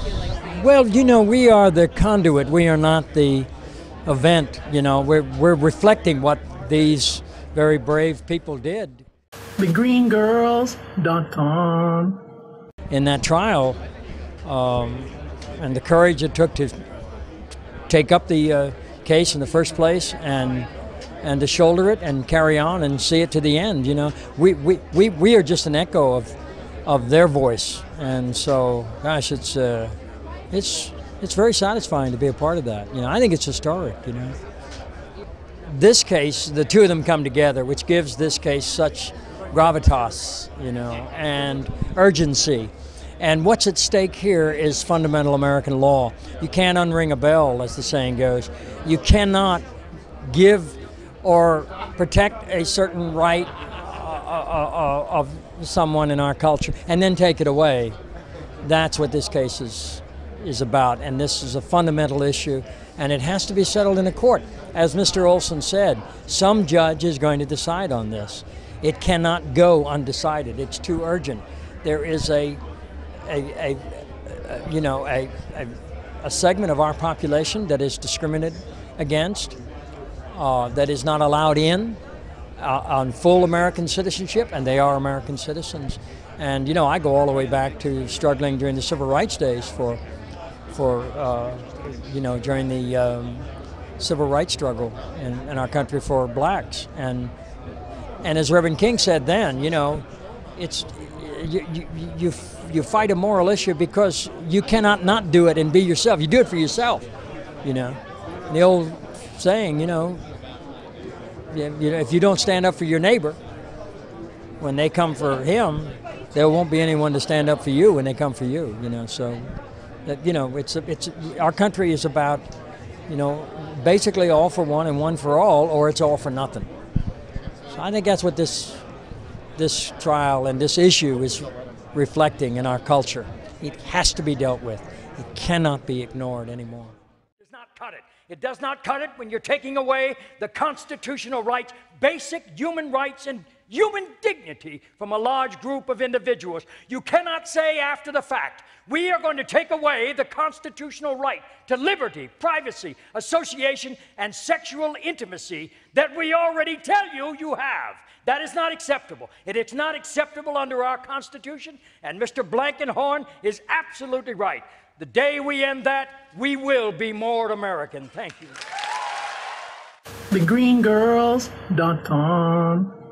feel like we... Well, we are the conduit. We are not the event. We're reflecting what these very brave people did. TheGreenGirls.com. In that trial, and the courage it took to take up the case in the first place and to shoulder it and carry on and see it to the end. We are just an echo of their voice, and so gosh, it's very satisfying to be a part of that. I think it's historic. This case, the two of them come together, which gives this case such gravitas, and urgency. And what's at stake here is fundamental American law. You can't unring a bell, as the saying goes. You cannot give or protect a certain right of someone in our culture and then take it away. That's what this case is about, and this is a fundamental issue, and it has to be settled in a court. As Mr. Olson said, some judge is going to decide on this. It cannot go undecided. It's too urgent. There is a segment of our population that is discriminated against, that is not allowed in on full American citizenship, and they are American citizens. And I go all the way back to struggling during the civil rights days for during the civil rights struggle in our country for blacks. And as Reverend King said then, it's you fight a moral issue because you cannot not do it and be yourself. You do it for yourself. The old saying, if you don't stand up for your neighbor when they come for him, there won't be anyone to stand up for you when they come for you. So that it's our country is about basically all for one and one for all, or it's all for nothing. So I think that's what this trial and this issue is reflecting in our culture. It has to be dealt with. It cannot be ignored anymore. It does not cut it. It does not cut it when you're taking away the constitutional rights, basic human rights and human dignity from a large group of individuals. You cannot say after the fact, we are going to take away the constitutional right to liberty, privacy, association, and sexual intimacy that we already tell you you have. That is not acceptable. It's not acceptable under our Constitution, and Mr. Blankenhorn is absolutely right. The day we end that, we will be more American. Thank you. TheGreenGirls.com.